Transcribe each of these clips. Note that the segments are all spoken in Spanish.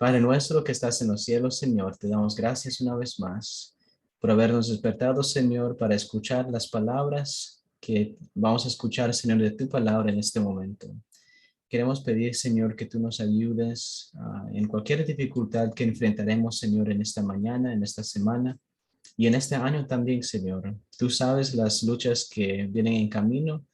Padre nuestro que estás en los cielos, Señor, te damos gracias una vez más por habernos despertado, Señor, para escuchar las palabras que vamos a escuchar, Señor, de tu palabra en este momento. Queremos pedir, Señor, que tú nos ayudes en cualquier dificultad que enfrentaremos, Señor, en esta mañana, en esta semana y en este año también, Señor. Tú sabes las luchas que vienen en camino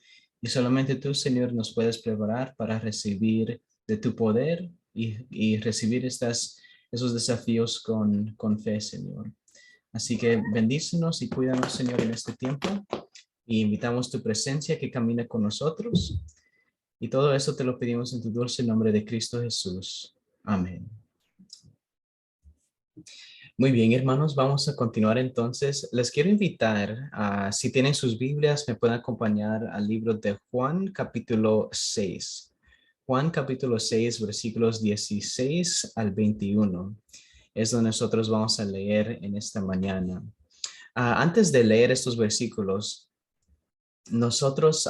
y solamente tú, Señor, nos puedes preparar para recibir de tu poder y recibir esos desafíos con fe, Señor. Así que bendícenos y cuídanos, Señor, en este tiempo y invitamos tu presencia que camine con nosotros. Y todo eso te lo pedimos en tu dulce nombre de Cristo Jesús. Amén. Muy bien, hermanos, vamos a continuar entonces. Les quiero invitar a, si tienen sus Biblias, me pueden acompañar al libro de Juan, capítulo 6. Juan, capítulo 6, versículos 16 al 21. Es donde nosotros vamos a leer en esta mañana. Antes de leer estos versículos, nosotros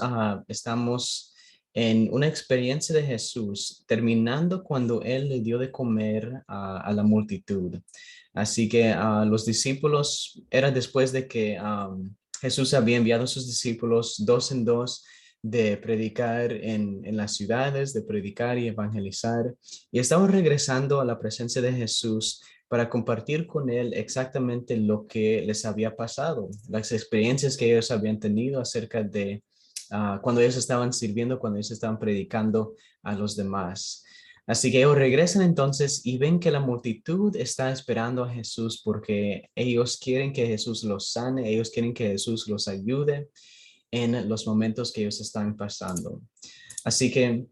estamos en una experiencia de Jesús, terminando cuando Él le dio de comer a la multitud. Así que los discípulos, era después de que Jesús había enviado a sus discípulos dos en dos de predicar en las ciudades, de predicar y evangelizar. Y estaban regresando a la presencia de Jesús para compartir con él exactamente lo que les había pasado, las experiencias que ellos habían tenido acerca de cuando ellos estaban sirviendo, cuando ellos estaban predicando a los demás. Así que ellos regresan entonces y ven que la multitud está esperando a Jesús porque ellos quieren que Jesús los sane, ellos quieren que Jesús los ayude en los momentos que ellos están pasando. Así que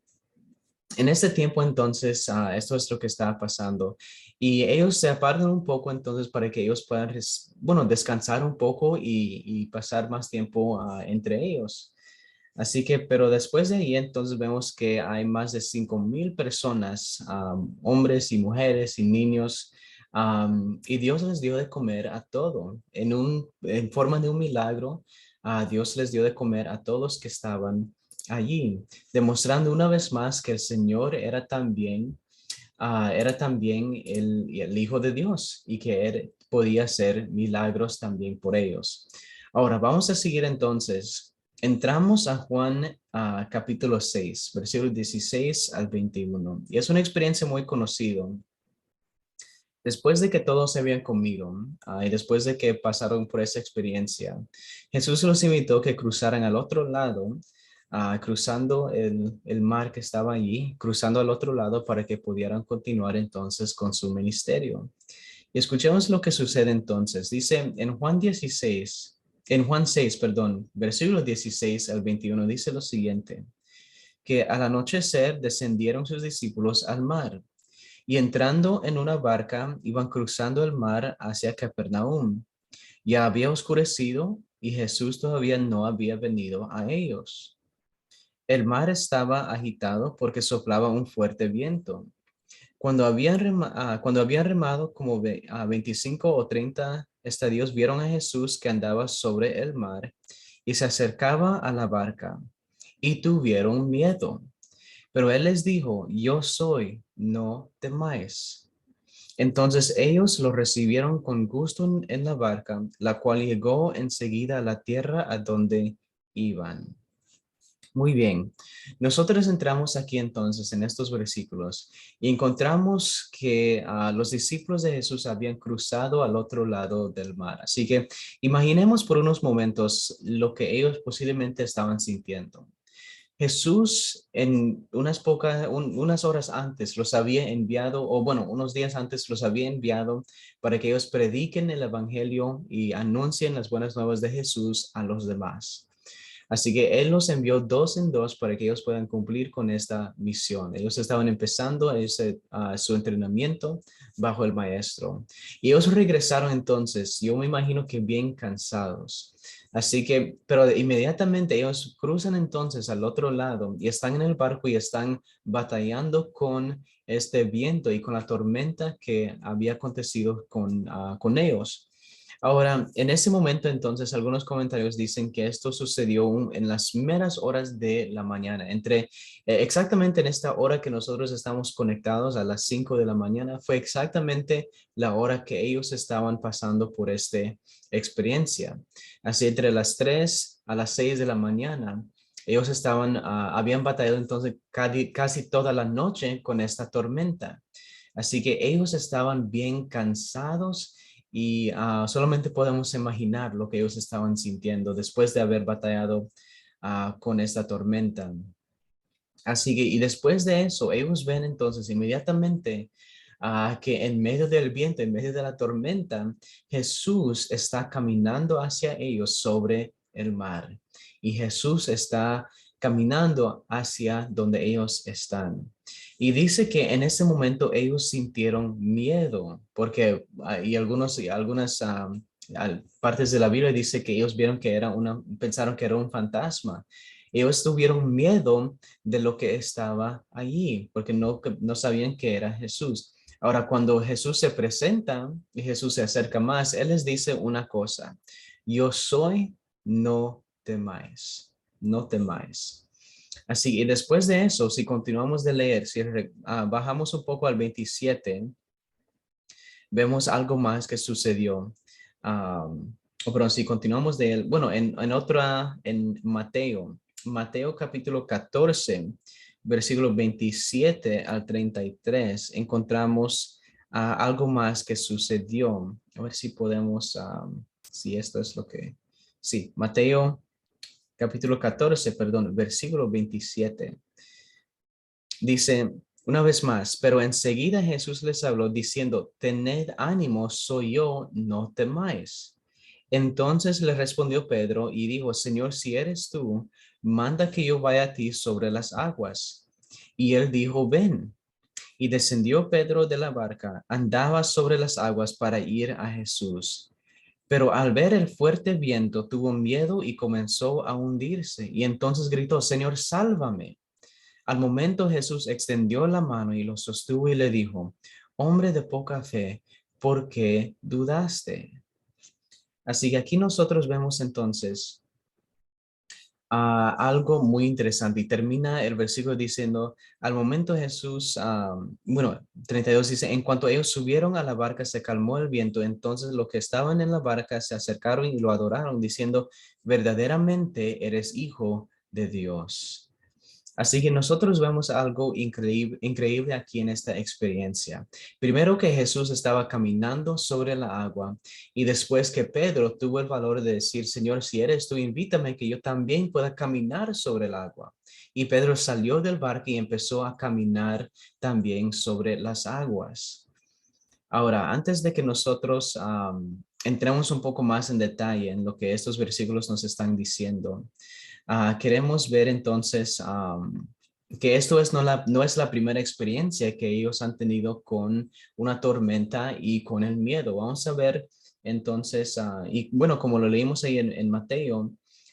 en este tiempo entonces, esto es lo que está pasando y ellos se apartan un poco entonces para que ellos puedan, bueno, descansar un poco y pasar más tiempo entre ellos. Así que, pero después de ahí entonces vemos que hay más de 5,000 personas, hombres y mujeres y niños, y Dios les dio de comer a todo. En forma de un milagro, Dios les dio de comer a todos que estaban allí, demostrando una vez más que el Señor era también el Hijo de Dios y que Él podía hacer milagros también por ellos. Ahora, vamos a seguir entonces. Entramos a Juan capítulo 6, versículos 16 al 21. Y es una experiencia muy conocida. Después de que todos se habían comido y después de que pasaron por esa experiencia, Jesús los invitó a que cruzaran al otro lado, cruzando el mar que estaba allí, cruzando al otro lado para que pudieran continuar entonces con su ministerio. Y escuchemos lo que sucede entonces. Dice en Juan 6, perdón, versículo 16 al 21, dice lo siguiente, que al anochecer descendieron sus discípulos al mar y entrando en una barca iban cruzando el mar hacia Capernaum. Ya había oscurecido y Jesús todavía no había venido a ellos. El mar estaba agitado porque soplaba un fuerte viento. Cuando habían remado como a 25 o 30 estadios, vieron a Jesús que andaba sobre el mar y se acercaba a la barca y tuvieron miedo. Pero él les dijo, yo soy, no temáis. Entonces ellos lo recibieron con gusto en la barca, la cual llegó enseguida a la tierra a donde iban. Muy bien, nosotros entramos aquí entonces en estos versículos y encontramos que los discípulos de Jesús habían cruzado al otro lado del mar. Así que imaginemos por unos momentos lo que ellos posiblemente estaban sintiendo. Jesús en unas horas antes los había enviado, o bueno, unos días antes los había enviado para que ellos prediquen el evangelio y anuncien las buenas nuevas de Jesús a los demás. Así que Él los envió dos en dos para que ellos puedan cumplir con esta misión. Ellos estaban empezando su entrenamiento bajo el maestro. Y ellos regresaron entonces, yo me imagino que bien cansados. Así que, pero inmediatamente ellos cruzan entonces al otro lado y están en el barco y están batallando con este viento y con la tormenta que había acontecido con ellos. Ahora, en ese momento, entonces, algunos comentarios dicen que esto sucedió en las meras horas de la mañana, exactamente en esta hora que nosotros estamos conectados a las 5 de la mañana, fue exactamente la hora que ellos estaban pasando por esta experiencia. Así entre las 3 a las 6 de la mañana, ellos habían batallado entonces casi toda la noche con esta tormenta. Así que ellos estaban bien cansados y solamente podemos imaginar lo que ellos estaban sintiendo después de haber batallado con esta tormenta. Así que, y después de eso, ellos ven entonces inmediatamente que en medio del viento, en medio de la tormenta, Jesús está caminando hacia ellos sobre el mar. Y Jesús está caminando hacia donde ellos están. Y dice que en ese momento ellos sintieron miedo, porque y algunas partes de la Biblia dice que ellos vieron que pensaron que era un fantasma. Ellos tuvieron miedo de lo que estaba allí, porque no sabían que era Jesús. Ahora, cuando Jesús se presenta y Jesús se acerca más, Él les dice una cosa: yo soy, no temáis, no temáis. Así, y después de eso, si continuamos de leer, si bajamos un poco al 27, vemos algo más que sucedió. Pero si continuamos de él, bueno, en Mateo capítulo 14, versículo 27 al 33, encontramos algo más que sucedió. A ver si podemos, si esto es lo que, sí, Mateo capítulo 14, perdón, versículo 27. Dice una vez más, pero enseguida Jesús les habló diciendo, tened ánimo, soy yo, no temáis. Entonces le respondió Pedro y dijo, Señor, si eres tú, manda que yo vaya a ti sobre las aguas. Y él dijo, ven. Y descendió Pedro de la barca, andaba sobre las aguas para ir a Jesús. Pero al ver el fuerte viento, tuvo miedo y comenzó a hundirse. Y entonces gritó, Señor, sálvame. Al momento Jesús extendió la mano y lo sostuvo y le dijo, hombre de poca fe, ¿por qué dudaste? Así que aquí nosotros vemos entonces algo muy interesante y termina el versículo diciendo, al momento Jesús, 32 dice, en cuanto ellos subieron a la barca se calmó el viento, entonces los que estaban en la barca se acercaron y lo adoraron diciendo, verdaderamente eres hijo de Dios. Así que nosotros vemos algo increíble aquí en esta experiencia. Primero que Jesús estaba caminando sobre la agua y después que Pedro tuvo el valor de decir, Señor, si eres tú, invítame que yo también pueda caminar sobre el agua. Y Pedro salió del barco y empezó a caminar también sobre las aguas. Ahora, antes de que nosotros entremos un poco más en detalle en lo que estos versículos nos están diciendo, queremos ver entonces que esto no es la primera experiencia que ellos han tenido con una tormenta y con el miedo. Vamos a ver entonces, y bueno, como lo leímos ahí en Mateo,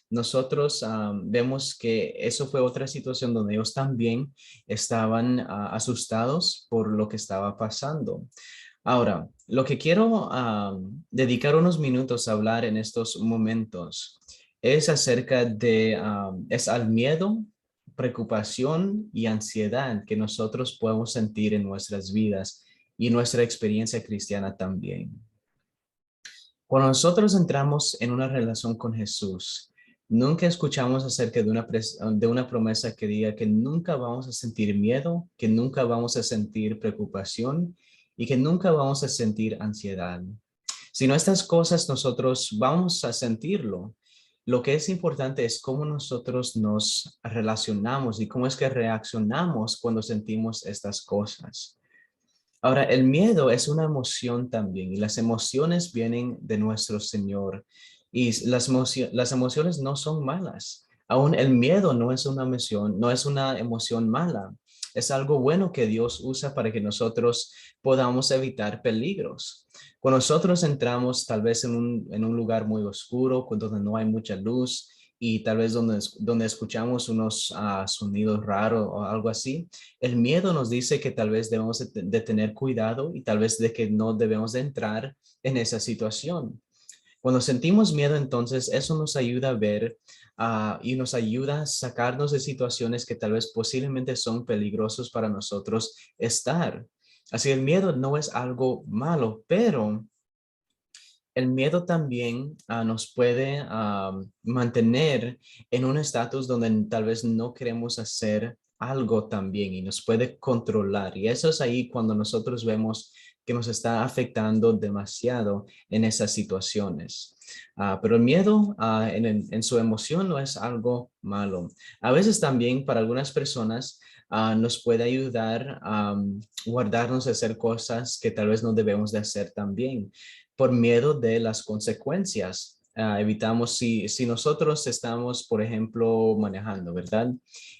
nosotros vemos que eso fue otra situación donde ellos también estaban asustados por lo que estaba pasando. Ahora, lo que quiero dedicar unos minutos a hablar en estos momentos es acerca es al miedo, preocupación y ansiedad que nosotros podemos sentir en nuestras vidas y nuestra experiencia cristiana también. Cuando nosotros entramos en una relación con Jesús, nunca escuchamos acerca de una promesa que diga que nunca vamos a sentir miedo, que nunca vamos a sentir preocupación y que nunca vamos a sentir ansiedad. Si no estas cosas nosotros vamos a sentirlo, lo que es importante es cómo nosotros nos relacionamos y cómo es que reaccionamos cuando sentimos estas cosas. Ahora, el miedo es una emoción también y las emociones vienen de nuestro Señor y las emociones no son malas. Aún el miedo no es una emoción, no es una emoción mala. Es algo bueno que Dios usa para que nosotros podamos evitar peligros. Cuando nosotros entramos tal vez en un lugar muy oscuro, donde no hay mucha luz y tal vez donde escuchamos unos sonidos raros o algo así, el miedo nos dice que tal vez debemos de tener cuidado y tal vez de que no debemos de entrar en esa situación. Cuando sentimos miedo, entonces eso nos ayuda a ver y nos ayuda a sacarnos de situaciones que tal vez posiblemente son peligrosos para nosotros estar. Así el miedo no es algo malo, pero el miedo también nos puede mantener en un estatus donde tal vez no queremos hacer algo también y nos puede controlar. Y eso es ahí cuando nosotros vemos que nos está afectando demasiado en esas situaciones. Pero el miedo en su emoción no es algo malo. A veces también para algunas personas nos puede ayudar a guardarnos de hacer cosas que tal vez no debemos de hacer también por miedo de las consecuencias. Evitamos si nosotros estamos, por ejemplo, manejando, ¿verdad?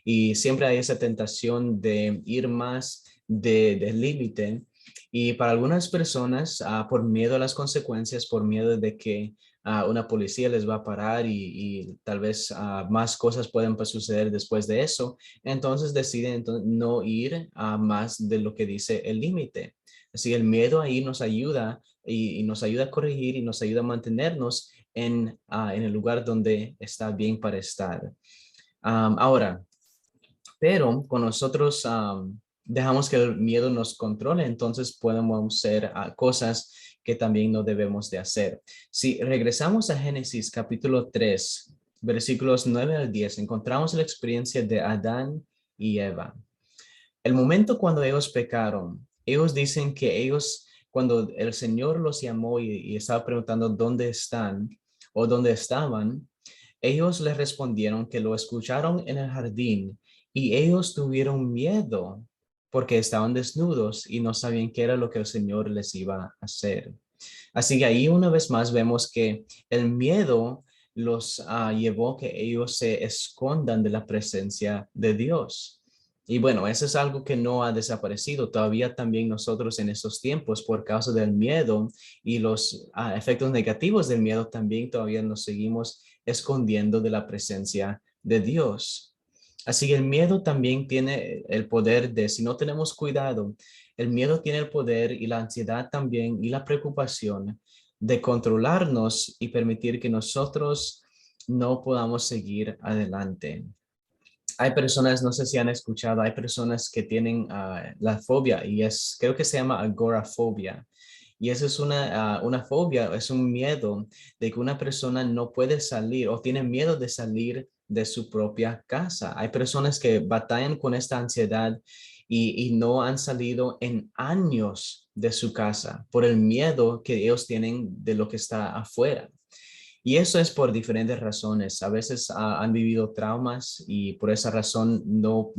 Y siempre hay esa tentación de ir más del límite. Y para algunas personas, por miedo a las consecuencias, por miedo de que una policía les va a parar y tal vez más cosas pueden suceder después de eso, entonces deciden no ir a más de lo que dice el límite. Así el miedo ahí nos ayuda y nos ayuda a corregir y nos ayuda a mantenernos en el lugar donde está bien para estar. Ahora, pero cuando nosotros dejamos que el miedo nos controle, entonces podemos hacer cosas que también no debemos de hacer. Si regresamos a Génesis capítulo 3, versículos 9 al 10, encontramos la experiencia de Adán y Eva. El momento cuando ellos pecaron, ellos dicen que ellos, cuando el Señor los llamó y estaba preguntando dónde están o dónde estaban, ellos les respondieron que lo escucharon en el jardín y ellos tuvieron miedo porque estaban desnudos y no sabían qué era lo que el Señor les iba a hacer. Así que ahí una vez más vemos que el miedo los llevó que ellos se escondan de la presencia de Dios. Y bueno, eso es algo que no ha desaparecido. Todavía también nosotros en estos tiempos, por causa del miedo y los efectos negativos del miedo, también todavía nos seguimos escondiendo de la presencia de Dios. Así que el miedo también tiene el poder de, si no tenemos cuidado, el miedo tiene el poder y la ansiedad también y la preocupación de controlarnos y permitir que nosotros no podamos seguir adelante. Hay personas, no sé si han escuchado, hay personas que tienen la fobia y creo que se llama agorafobia. Y eso es una fobia, es un miedo de que una persona no puede salir o tiene miedo de salir de su propia casa. Hay personas que batallan con esta ansiedad y no han salido en años de su casa por el miedo que ellos tienen de lo que está afuera. Y eso es por diferentes razones. A veces han vivido traumas y por esa razón no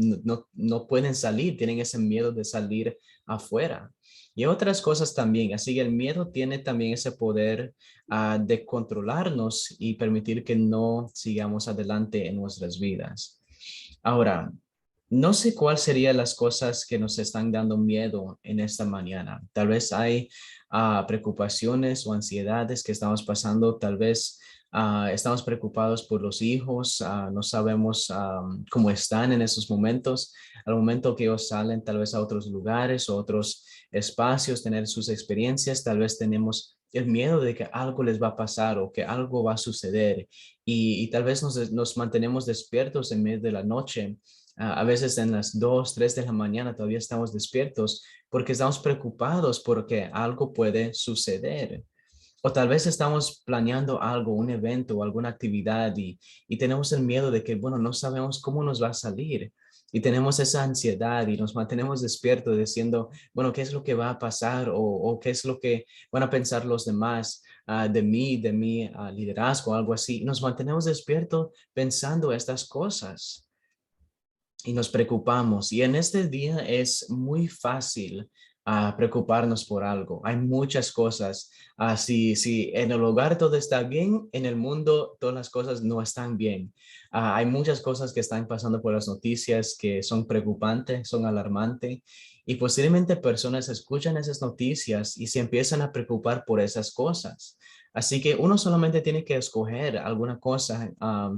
pueden salir, tienen ese miedo de salir afuera. Y otras cosas también. Así que el miedo tiene también ese poder de controlarnos y permitir que no sigamos adelante en nuestras vidas. Ahora, no sé cuál serían las cosas que nos están dando miedo en esta mañana. Tal vez hay preocupaciones o ansiedades que estamos pasando. Tal vez estamos preocupados por los hijos. No sabemos cómo están en esos momentos. Al momento que ellos salen tal vez a otros lugares o otros espacios, tener sus experiencias, tal vez tenemos el miedo de que algo les va a pasar o que algo va a suceder y tal vez nos mantenemos despiertos en medio de la noche. A veces en las 2, 3 de la mañana todavía estamos despiertos porque estamos preocupados porque algo puede suceder. O tal vez estamos planeando algo, un evento o alguna actividad y tenemos el miedo de que, bueno, no sabemos cómo nos va a salir. Y tenemos esa ansiedad y nos mantenemos despiertos diciendo, bueno, ¿qué es lo que va a pasar? O qué es lo que van a pensar los demás de mi liderazgo o algo así. Y nos mantenemos despiertos pensando estas cosas y nos preocupamos. Y en este día es muy fácil preocuparnos por algo. Hay muchas cosas. Si en el hogar todo está bien, en el mundo todas las cosas no están bien. Hay muchas cosas que están pasando por las noticias que son preocupantes, son alarmantes. Y posiblemente personas escuchan esas noticias y se empiezan a preocupar por esas cosas. Así que uno solamente tiene que escoger alguna cosa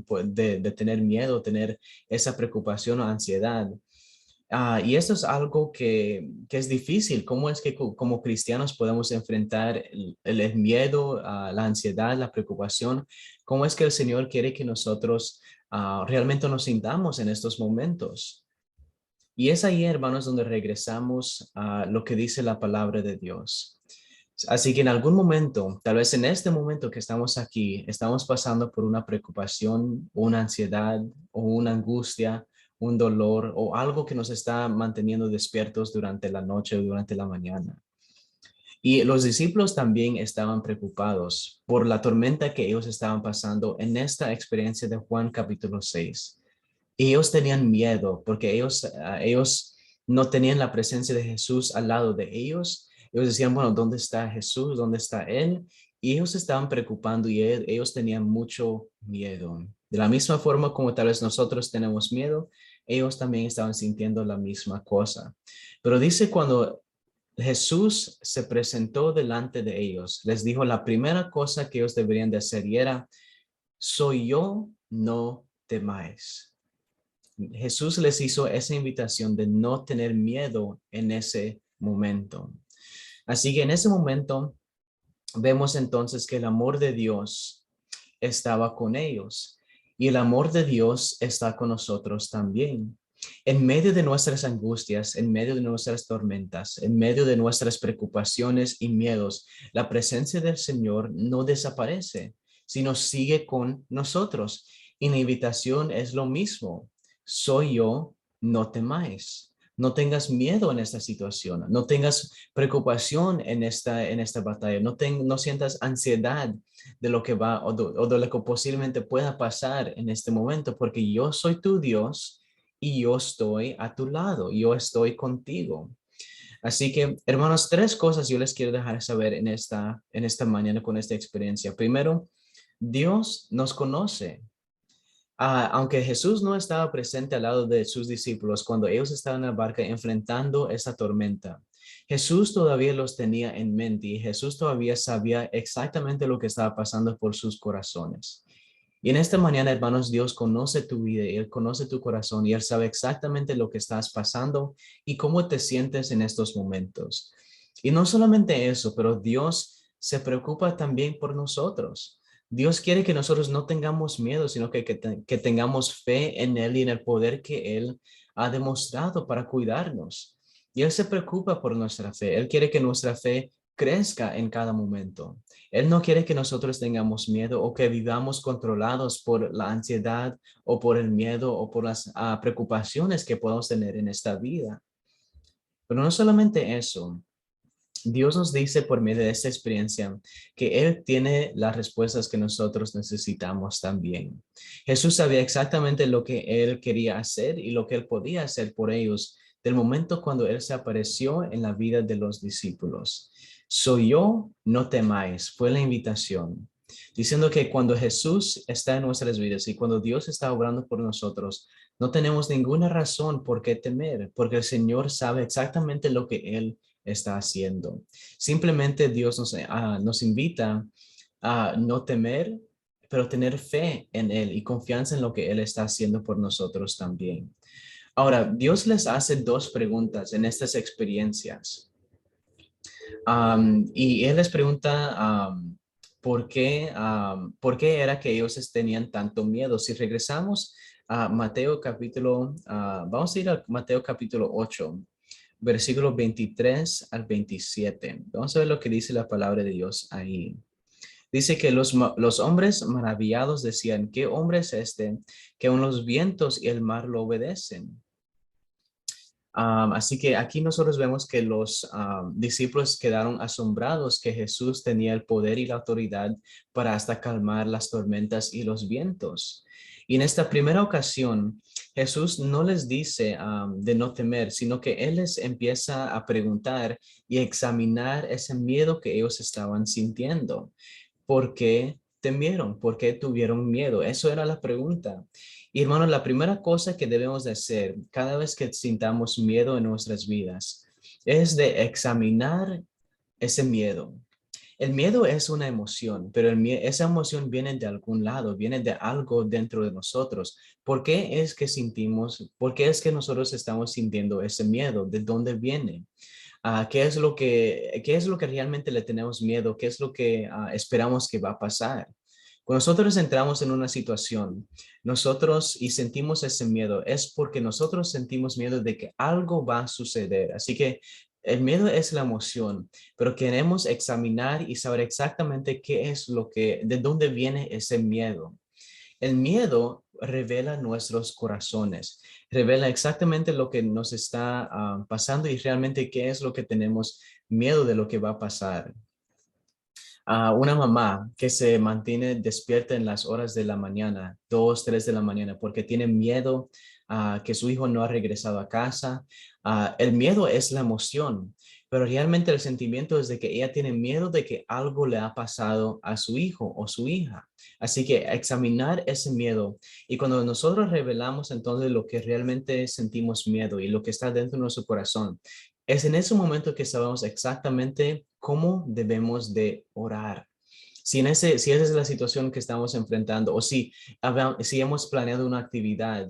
pues, de tener miedo, tener esa preocupación o ansiedad. Y esto es algo que es difícil. ¿Cómo es que como cristianos podemos enfrentar el miedo, la ansiedad, la preocupación? ¿Cómo es que el Señor quiere que nosotros realmente nos sintamos en estos momentos? Y es ahí, hermanos, donde regresamos a lo que dice la palabra de Dios. Así que en algún momento, tal vez en este momento que estamos aquí, estamos pasando por una preocupación, una ansiedad o una angustia, un dolor o algo que nos está manteniendo despiertos durante la noche o durante la mañana. Y los discípulos también estaban preocupados por la tormenta que ellos estaban pasando en esta experiencia de Juan capítulo 6. Y ellos tenían miedo porque ellos no tenían la presencia de Jesús al lado de ellos. Ellos decían, bueno, ¿dónde está Jesús? ¿Dónde está Él? Y ellos se estaban preocupando y ellos tenían mucho miedo. De la misma forma como tal vez nosotros tenemos miedo, ellos también estaban sintiendo la misma cosa. Pero dice cuando Jesús se presentó delante de ellos, les dijo la primera cosa que ellos deberían de hacer y era, soy yo, no temáis. Jesús les hizo esa invitación de no tener miedo en ese momento. Así que en ese momento vemos entonces que el amor de Dios estaba con ellos y el amor de Dios está con nosotros también. En medio de nuestras angustias, en medio de nuestras tormentas, en medio de nuestras preocupaciones y miedos, la presencia del Señor no desaparece, sino sigue con nosotros. Y la invitación es lo mismo. Soy yo, no temáis. No tengas miedo en esta situación, no tengas preocupación en esta batalla, no sientas ansiedad de lo que va o de lo que posiblemente pueda pasar en este momento, porque yo soy tu Dios y yo estoy a tu lado, yo estoy contigo. Así que, hermanos, tres cosas yo les quiero dejar saber en esta mañana con esta experiencia. Primero, Dios nos conoce. Aunque Jesús no estaba presente al lado de sus discípulos cuando ellos estaban en la barca enfrentando esa tormenta, Jesús todavía los tenía en mente y Jesús todavía sabía exactamente lo que estaba pasando por sus corazones. Y en esta mañana, hermanos, Dios conoce tu vida y Él conoce tu corazón y Él sabe exactamente lo que estás pasando y cómo te sientes en estos momentos. Y no solamente eso, pero Dios se preocupa también por nosotros. Dios quiere que nosotros no tengamos miedo, sino que tengamos fe en Él y en el poder que Él ha demostrado para cuidarnos. Y Él se preocupa por nuestra fe. Él quiere que nuestra fe crezca en cada momento. Él no quiere que nosotros tengamos miedo o que vivamos controlados por la ansiedad o por el miedo o por las preocupaciones que podamos tener en esta vida. Pero no solamente eso, Dios nos dice por medio de esta experiencia que Él tiene las respuestas que nosotros necesitamos también. Jesús sabía exactamente lo que Él quería hacer y lo que Él podía hacer por ellos del momento cuando Él se apareció en la vida de los discípulos. Soy yo, no temáis, fue la invitación. Diciendo que cuando Jesús está en nuestras vidas y cuando Dios está obrando por nosotros, no tenemos ninguna razón por qué temer, porque el Señor sabe exactamente lo que Él está haciendo. Simplemente Dios nos invita a no temer, pero tener fe en Él y confianza en lo que Él está haciendo por nosotros también. Ahora, Dios les hace dos preguntas en estas experiencias. Y Él les pregunta por qué era que ellos tenían tanto miedo. Si regresamos a Mateo capítulo, vamos a ir a Mateo capítulo 8, versículos 23 al 27. Vamos a ver lo que dice la palabra de Dios ahí. Dice que los hombres maravillados decían, ¿qué hombre es este que aun los vientos y el mar lo obedecen? Así que aquí nosotros vemos que los discípulos quedaron asombrados que Jesús tenía el poder y la autoridad para hasta calmar las tormentas y los vientos. Y en esta primera ocasión, Jesús no les dice de no temer, sino que Él les empieza a preguntar y examinar ese miedo que ellos estaban sintiendo. ¿Por qué temieron? ¿Por qué tuvieron miedo? Eso era la pregunta. Y hermanos, la primera cosa que debemos de hacer cada vez que sintamos miedo en nuestras vidas es de examinar ese miedo. El miedo es una emoción, pero esa emoción viene de algún lado, viene de algo dentro de nosotros. ¿Por qué es que sentimos, por qué es que nosotros estamos sintiendo ese miedo? ¿De dónde viene? ¿Qué es lo que realmente le tenemos miedo? ¿Qué es lo que esperamos que va a pasar? Cuando nosotros entramos en una situación, nosotros y sentimos ese miedo, es porque nosotros sentimos miedo de que algo va a suceder. Así que el miedo es la emoción, pero queremos examinar y saber exactamente qué es de dónde viene ese miedo. El miedo revela nuestros corazones, revela exactamente lo que nos está pasando y realmente qué es lo que tenemos miedo de lo que va a pasar. Una mamá que se mantiene despierta en las horas de la mañana, 2, 3 de la mañana, porque tiene miedo que su hijo no ha regresado a casa. El miedo es la emoción, pero realmente el sentimiento es de que ella tiene miedo de que algo le ha pasado a su hijo o su hija. Así que examinar ese miedo y cuando nosotros revelamos entonces lo que realmente sentimos miedo y lo que está dentro de nuestro corazón, es en ese momento que sabemos exactamente cómo debemos de orar. Si esa es la situación que estamos enfrentando o si hemos planeado una actividad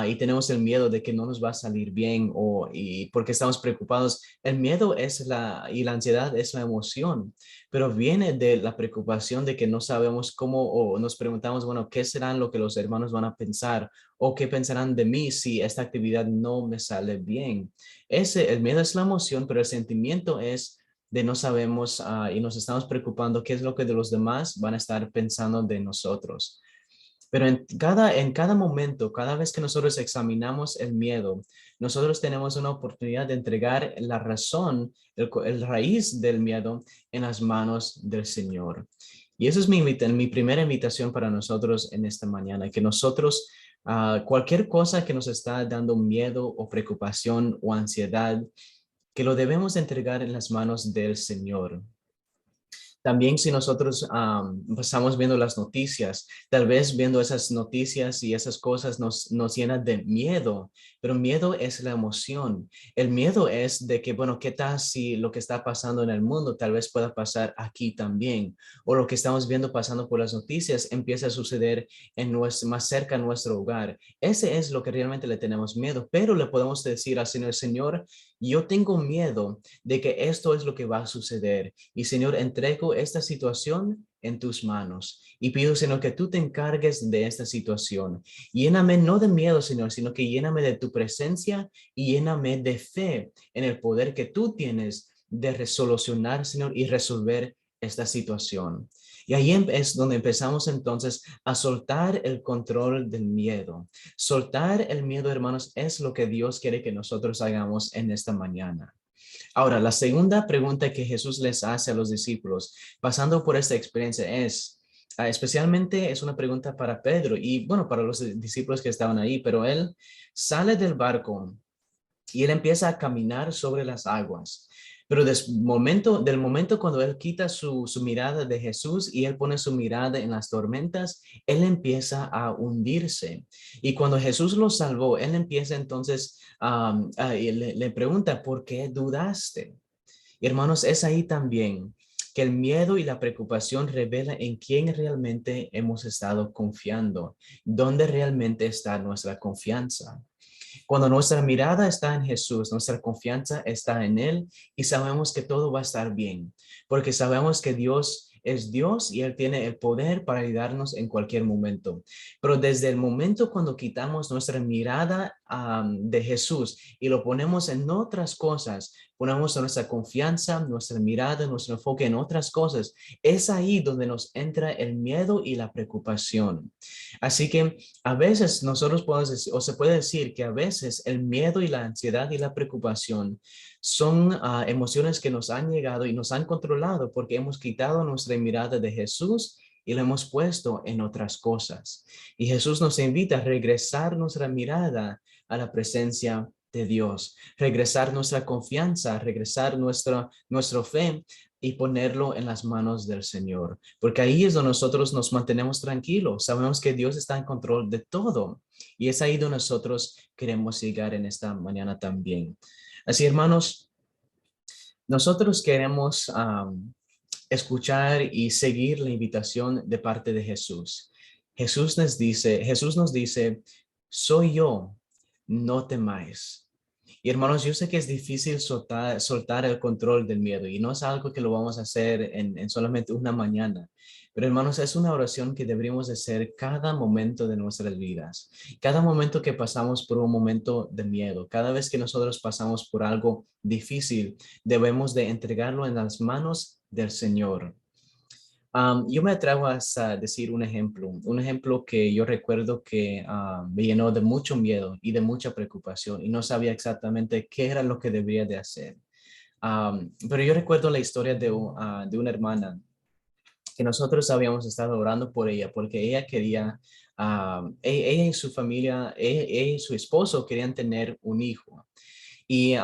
y tenemos el miedo de que no nos va a salir bien y porque estamos preocupados, el miedo y la ansiedad es la emoción, pero viene de la preocupación de que no sabemos cómo o nos preguntamos, bueno, ¿qué serán lo que los hermanos van a pensar o qué pensarán de mí si esta actividad no me sale bien? El miedo es la emoción, pero el sentimiento es de no sabemos y nos estamos preocupando qué es lo que de los demás van a estar pensando de nosotros. Pero en cada momento, cada vez que nosotros examinamos el miedo, nosotros tenemos una oportunidad de entregar la razón, el raíz del miedo en las manos del Señor. Y eso es mi primera invitación para nosotros en esta mañana, que nosotros, cualquier cosa que nos está dando miedo o preocupación o ansiedad, que lo debemos entregar en las manos del Señor. También si nosotros pasamos viendo las noticias, tal vez viendo esas noticias y esas cosas nos llenan de miedo, pero miedo es la emoción. El miedo es de que, bueno, ¿qué tal si lo que está pasando en el mundo tal vez pueda pasar aquí también? O lo que estamos viendo pasando por las noticias empieza a suceder más cerca en nuestro hogar. Ese es lo que realmente le tenemos miedo, pero le podemos decir al Señor, Señor, yo tengo miedo de que esto es lo que va a suceder. Y Señor, entrego esta situación en tus manos. Y pido, Señor, que tú te encargues de esta situación. Lléname no de miedo, Señor, sino que lléname de tu presencia y lléname de fe en el poder que tú tienes de resolucionar, Señor, y resolver esta situación. Y ahí es donde empezamos entonces a soltar el control del miedo. Soltar el miedo, hermanos, es lo que Dios quiere que nosotros hagamos en esta mañana. Ahora, la segunda pregunta que Jesús les hace a los discípulos, pasando por esta experiencia, especialmente es una pregunta para Pedro y bueno, para los discípulos que estaban ahí, pero él sale del barco y él empieza a caminar sobre las aguas. Pero del momento cuando él quita su mirada de Jesús y él pone su mirada en las tormentas, él empieza a hundirse. Y cuando Jesús lo salvó, él empieza entonces y le pregunta, ¿por qué dudaste? Y hermanos, es ahí también que el miedo y la preocupación revelan en quién realmente hemos estado confiando, dónde realmente está nuestra confianza. Cuando nuestra mirada está en Jesús, nuestra confianza está en Él y sabemos que todo va a estar bien, porque sabemos que Dios es Dios y Él tiene el poder para ayudarnos en cualquier momento. Pero desde el momento cuando quitamos nuestra mirada de Jesús y lo ponemos en otras cosas, ponemos nuestra confianza, nuestra mirada, nuestro enfoque en otras cosas, es ahí donde nos entra el miedo y la preocupación. Así que a veces nosotros podemos decir, o se puede decir que a veces el miedo y la ansiedad y la preocupación son emociones que nos han llegado y nos han controlado porque hemos quitado nuestra mirada de Jesús y la hemos puesto en otras cosas. Y Jesús nos invita a regresar nuestra mirada a la presencia de Dios, regresar nuestra confianza, regresar nuestra fe y ponerlo en las manos del Señor, porque ahí es donde nosotros nos mantenemos tranquilos, sabemos que Dios está en control de todo y es ahí donde nosotros queremos llegar en esta mañana también. Así, hermanos, nosotros queremos escuchar y seguir la invitación de parte de Jesús. Jesús nos dice, soy yo, no temáis. Y hermanos, yo sé que es difícil soltar el control del miedo y no es algo que lo vamos a hacer en solamente una mañana. Pero hermanos, es una oración que deberíamos hacer cada momento de nuestras vidas. Cada momento que pasamos por un momento de miedo, cada vez que nosotros pasamos por algo difícil, debemos de entregarlo en las manos del Señor. Yo me atrevo a decir un ejemplo que yo recuerdo que me llenó de mucho miedo y de mucha preocupación y no sabía exactamente qué era lo que debía de hacer. Pero yo recuerdo la historia de una hermana que nosotros habíamos estado orando por ella porque ella quería, ella y su familia, ella y su esposo querían tener un hijo. Y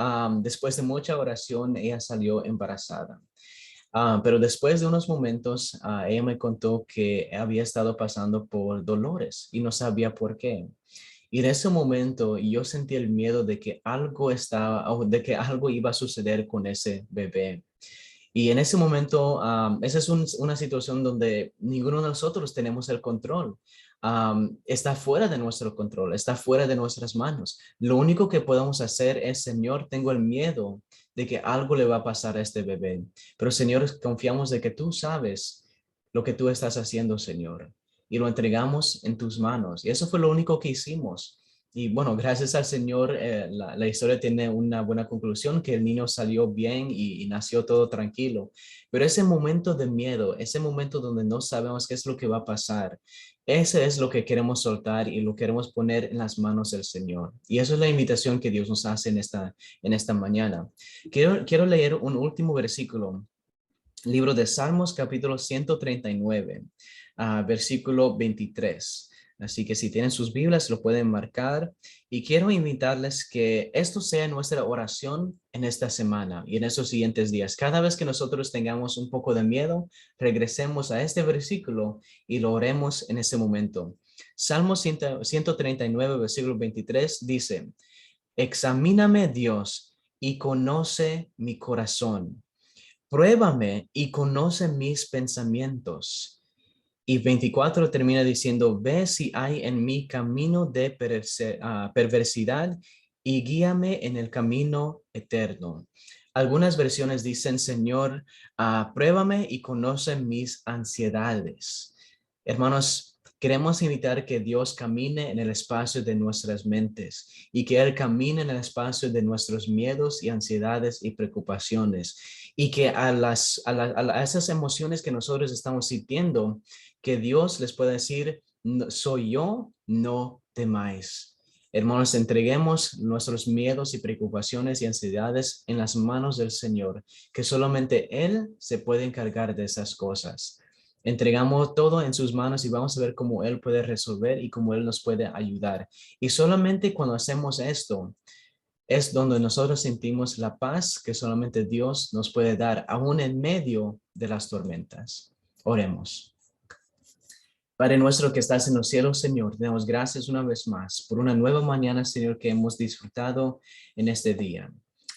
después de mucha oración, ella salió embarazada. Pero después de unos momentos, ella me contó que había estado pasando por dolores y no sabía por qué. Y en ese momento yo sentí el miedo de que algo estaba, o de que algo iba a suceder con ese bebé. Y en ese momento, esa es una situación donde ninguno de nosotros tenemos el control. Está fuera de nuestro control, está fuera de nuestras manos. Lo único que podemos hacer es, Señor, tengo el miedo de que algo le va a pasar a este bebé. Pero, Señor, confiamos de que tú sabes lo que tú estás haciendo, Señor. Y lo entregamos en tus manos. Y eso fue lo único que hicimos. Y bueno, gracias al Señor, la historia tiene una buena conclusión, que el niño salió bien y nació todo tranquilo. Pero ese momento de miedo, ese momento donde no sabemos qué es lo que va a pasar, ese es lo que queremos soltar y lo queremos poner en las manos del Señor. Y eso es la invitación que Dios nos hace en esta mañana. Quiero leer un último versículo, libro de Salmos, capítulo 139, versículo 23. Así que si tienen sus Biblias, lo pueden marcar. Y quiero invitarles que esto sea nuestra oración en esta semana y en estos siguientes días. Cada vez que nosotros tengamos un poco de miedo, regresemos a este versículo y lo oremos en ese momento. Salmo 139, versículo 23 dice, examíname, Dios, y conoce mi corazón. Pruébame y conoce mis pensamientos. Y 24 termina diciendo, ve si hay en mi camino de perversidad y guíame en el camino eterno. Algunas versiones dicen, Señor, pruébame y conoce mis ansiedades. Hermanos, queremos invitar que Dios camine en el espacio de nuestras mentes y que Él camine en el espacio de nuestros miedos y ansiedades y preocupaciones. Y que a esas emociones que nosotros estamos sintiendo, que Dios les pueda decir, soy yo, no temáis. Hermanos, entreguemos nuestros miedos y preocupaciones y ansiedades en las manos del Señor, que solamente Él se puede encargar de esas cosas. Entregamos todo en sus manos y vamos a ver cómo Él puede resolver y cómo Él nos puede ayudar. Y solamente cuando hacemos esto, es donde nosotros sentimos la paz que solamente Dios nos puede dar, aún en medio de las tormentas. Oremos. Padre nuestro que estás en los cielos, Señor, te damos gracias una vez más por una nueva mañana, Señor, que hemos disfrutado en este día.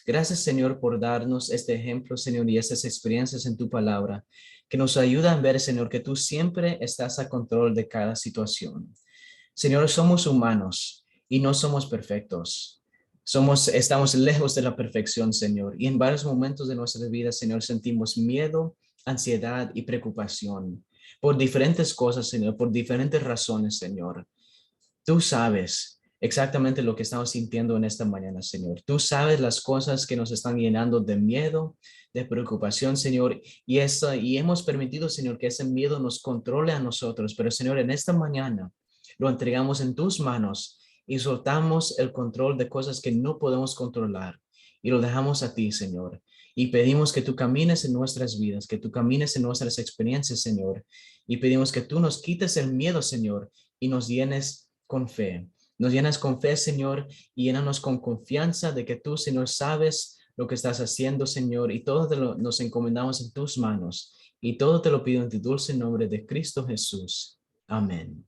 Gracias, Señor, por darnos este ejemplo, Señor, y estas experiencias en tu palabra, que nos ayudan a ver, Señor, que tú siempre estás a control de cada situación. Señor, somos humanos y no somos perfectos. Estamos lejos de la perfección, Señor, y en varios momentos de nuestra vida, Señor, sentimos miedo, ansiedad y preocupación por diferentes cosas, Señor, por diferentes razones, Señor. Tú sabes exactamente lo que estamos sintiendo en esta mañana, Señor. Tú sabes las cosas que nos están llenando de miedo, de preocupación, Señor, y hemos permitido, Señor, que ese miedo nos controle a nosotros. Pero, Señor, en esta mañana lo entregamos en tus manos y soltamos el control de cosas que no podemos controlar y lo dejamos a ti, Señor. Y pedimos que tú camines en nuestras vidas, que tú camines en nuestras experiencias, Señor. Y pedimos que tú nos quites el miedo, Señor, y nos llenes con fe. Nos llenas con fe, Señor, y llénanos con confianza de que tú, Señor, sabes lo que estás haciendo, Señor, y todo nos encomendamos en tus manos. Y todo te lo pido en tu dulce nombre de Cristo Jesús. Amén.